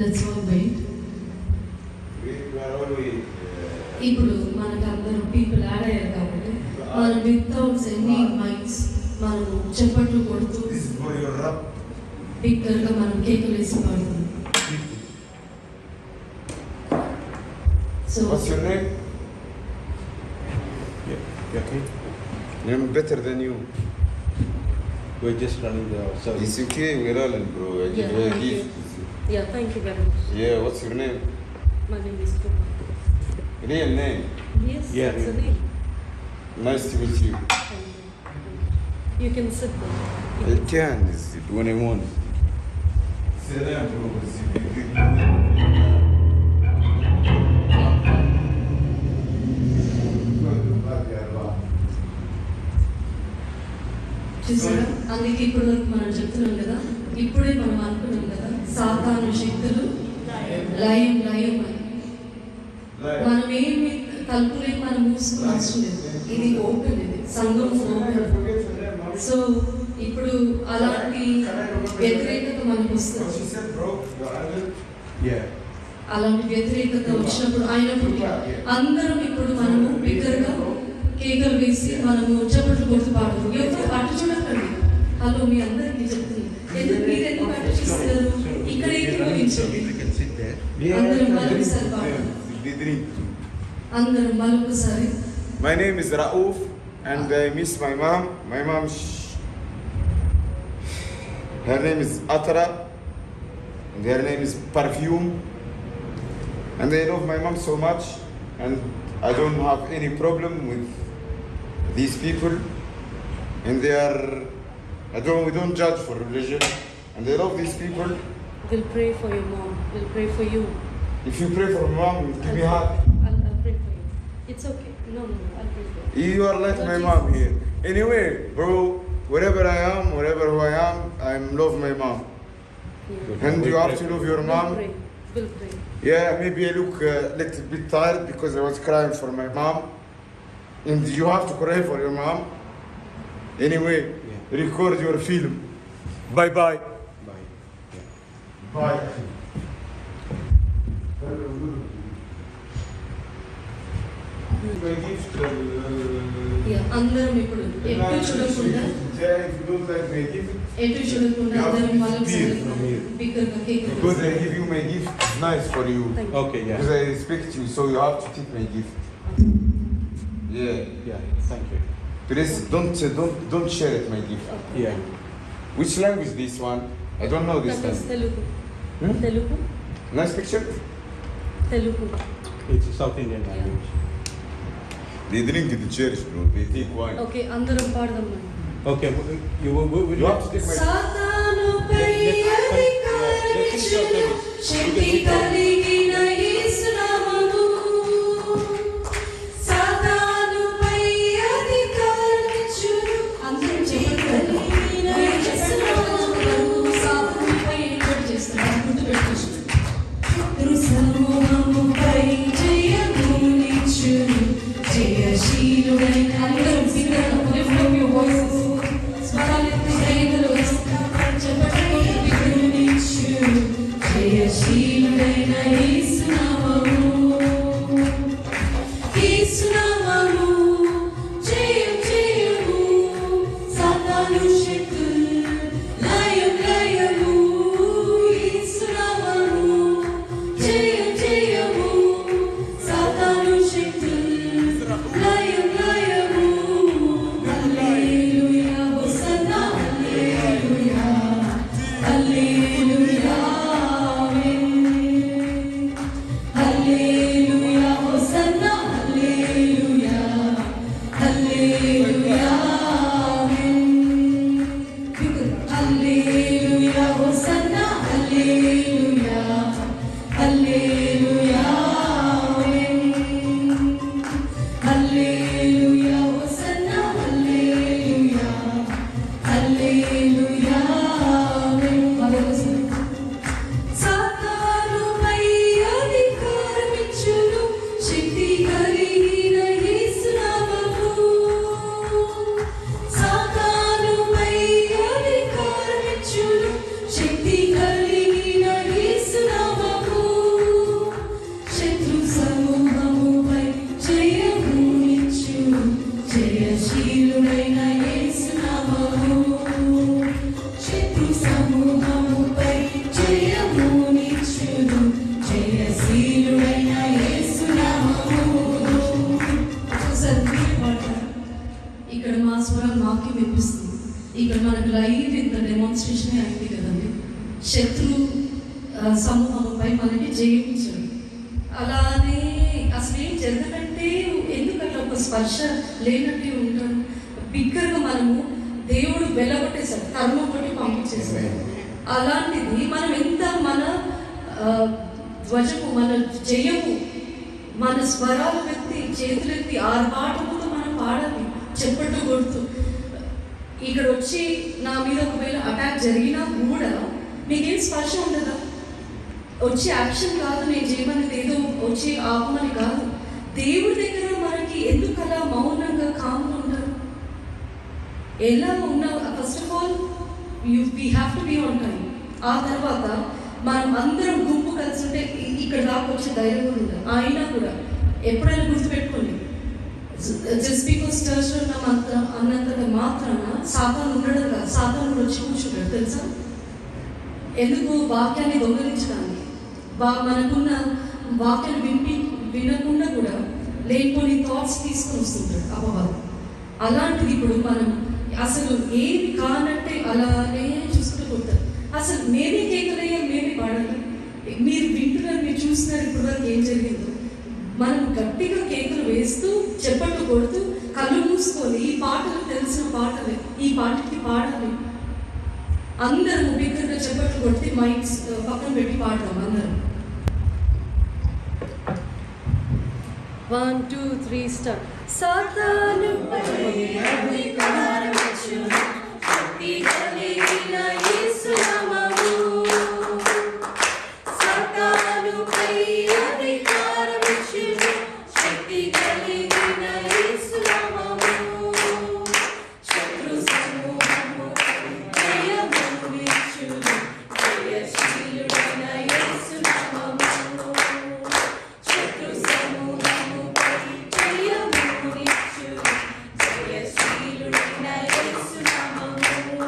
Let's all wait. ఇప్పుడు మనకు అందరూ పీపుల్ యాడ్ అయ్యారు కాబట్టి మనం వితౌట్ ఎనీ మైక్స్ మనం చెప్పట్లు కొడుతూ బిగ్గరగా మనం కేకులు వేసి పాడుతాం. So what's your name? Okay. I'm better than you. We're just running the service. It's okay, we're all in, bro. I give you a gift. Yeah, thank you very much. Yeah, what's your name? My name is Tupa. Real name? Yes, Yeah, that's the yeah. name. Nice to meet you. Thank you. You can sit there. I can, when I want. Salam, bro. చూసారా, అందుకే ఇప్పుడు వరకు మనం చెప్తున్నాం కదా, ఇప్పుడే మనం అనుకున్నాం కదా, సాతాను శక్తులు లయం లయం అని. మనం ఏమి తలుపులేమి మనం మూసుకుని అవసరం లేదు, ఇది ఓపెన్, ఇది సంఘం ఓపెన్. సో ఇప్పుడు అలాంటి వ్యతిరేకత మనకు వస్తుంది. అలాంటి వ్యతిరేకత వచ్చినప్పుడు అయినప్పుడు అందరం ఇప్పుడు మనము బిగ్గరగా కేకలు వేసి మనము చప్పట్లు కొడుతూ పాడదు. ఎవరు అటు చూడకండి. హలో, మీ అందరికీ చెప్తుంది. ఎందుకు మీరు ఎందుకు అటు చూస్తారు? ఇక్కడ ఏకీభవించండి. అందరం మరొకసారి పాడదాం. అందరం మరొకసారి. My name is Raouf and I miss my mom. My mom, her name is Atara and her name is Perfume. And I love my mom so much and I don't have any problem with these people. And they are, we don't judge for religion. And I love these people. We'll pray for your mom. We'll pray for you. If you pray for mom, give me a hug. I'll pray for you. It's okay. No, I'll pray for you. You are like my mom here. Anyway, bro, wherever I am, wherever who I am, I love my mom. Yeah. And you have to love your mom. We'll pray. We'll pray. Yeah, maybe I look a little bit tired because I was crying for my mom. And you have to cry for your mom. Anyway, record your film. Bye bye. Bye. Yeah. Bye. My gift. అందరం ఇప్పుడు ఎటు చూడకుండా If you don't like my gift, ఎటు చూడకుండా అందరం మరొకసారి from here. బిగ్గరగా కేకలు because I వేసి. give you my gift, it's nice for you. Thank you. Okay, yeah. Because I respect you, so you have to take my gift. Yeah. Yeah, thank you. Please don't share it, my gift. Okay. Yeah. Which language this one? I don't know this That is language. Telugu. Hmm? Telugu. Nice picture. Telugu. It's a South Indian language. They drink in the church, bro. They take wine. Okay, అందరం పాడదాం మనం. Okay, you You have to take my. సాతానుపై అధికారమిచ్చును శక్తి కలిగిన యేసు నామము. సాతానుపై అధికారమిచ్చును అందరం చెప్పండి. యేసు నామము. సాతానుపై ఏర్పాటు చేస్తున్నారు, గుర్తుపెట్టుకోండి. దుర్సమూహముపై జయమునిచ్చును జయశీలుడైన. అందరం singer lift up your voices. స్వరాలెత్తి దైవలు చెప్పండి. విగ్రహనిచ్చును జయశీలుడైన యేసు నామము. యేసు నామము జయం జయము. సాతాను శక్తులు లయం లయము. యేసు నామము జయం జయము. సాతాను శక్తులు లయం లయము. హల్లెలూయా హోసన్నా హల్లెలూయా హల్లెలూయా ఆమేన్. శత్రు సమూహంపై మనకి జయించాడు. అలానే అసలు ఏం జరగదంటే ఎందుకంటే ఒక స్పర్శ లేనట్టే ఉంటాడు. బిగ్గరగా మనము దేవుడు వెలగొట్టేశాడు, కర్మ కొట్టి పంపించేశాడు. అలాంటిది మనం ఎంత మన ధ్వజము, మన జయము, మన స్వరాలు ఎత్తి చేతులెత్తి ఆర్భాటముతో మనం పాడాలి, చెప్పట్టు కొడుతూ. ఇక్కడ వచ్చి నా మీద ఒకవేళ అటాక్ జరిగినా కూడా మీకేం స్పర్శ ఉండదా? వచ్చి యాక్షన్ కాదు, నేను చేయమనేది ఏదో వచ్చి ఆపమని కాదు. దేవుడి దగ్గర మనకి ఎందుకు అలా మౌనంగా కామ్గా ఉంటారు? ఎలా ఉన్నా first of all we have to be on time. ఆ తర్వాత మనం అందరం గుంపు కలిసి ఉంటే ఇక్కడ దాకా వచ్చే ధైర్యం కూడా ఉండదు. అయినా కూడా ఎప్పుడైనా గుర్తుపెట్టుకోండి, జస్ట్ బికాస్ చర్చ్లో ఉన్న అన్నంతగా మాత్రాన సాతాను ఉండడం కాదు, సాతాను కూడా వచ్చి కూర్చుంటాడు తెలుసా? ఎందుకు? వాక్యాన్ని దొంగలించడానికి, మనకున్న వాక్యాన్ని వినకుండా కూడా లేకపోని థాట్స్ తీసుకొని వస్తుంటాడు అపవాదం. అలాంటిది ఇప్పుడు మనం అసలు ఏమి కానంటే అలానే చూసుకుంటూ పోతారు. అసలు మేమే కేకలయ్యాం, మేమే పాడాలి. మీరు వింటున్నారు, మీరు చూస్తున్నారు ఇప్పుడు వరకు ఏం జరిగిందో. మనం గట్టిగా కేకలు వేస్తూ చెప్పట్లు కొడుతూ కళ్ళు మూసుకొని ఈ పాటలు తెలిసిన పాటలే, ఈ పాటకి పాడాలి. అందరం బిగ్గరగా చెప్పట్లు కొట్టి మైక్స్ పక్కన పెట్టి పాడదాం అందరం. 1, 2, 3 స్టార్ట్. సాతానుపై అధికారమిచ్చును శక్తి కలిగిన యేసు నామము. సాతానుపై అధికారమిచ్చును శక్తి కలిగిన యేసు నామము. శత్రు సమూహము జయమునిచ్చును జయశీలుడైన యేసు నామము. శత్రు సమూహముపై జయమునిచ్చును జయశీలుడైన యేసు నామము.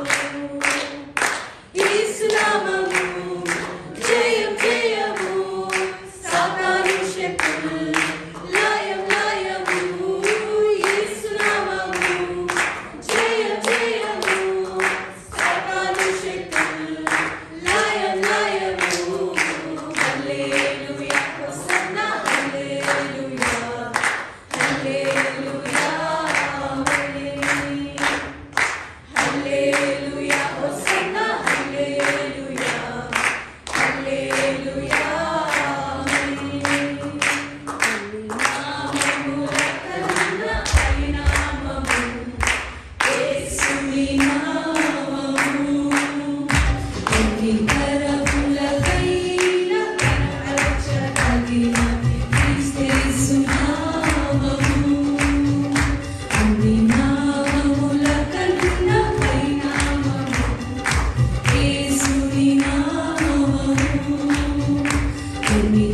యేసు నామము జయం జయము. సాతాను శక్తులు లయం లయము. యేసు నామము జయం జయము. సాతాను శక్తులు లయం లయము. హల్లెలూయా హోసన్నా హల్లెలూయా హల్లెలూయా హల్లెలూయా హోసన్నా హల్లెలూయా హల్లెలూయా. యేసుని నామము అంగీకారములకైన కనపరచదగిన క్రీస్తు నామము. అన్ని నామముల కన్నా పై నామము యేసుని నామము. అన్ని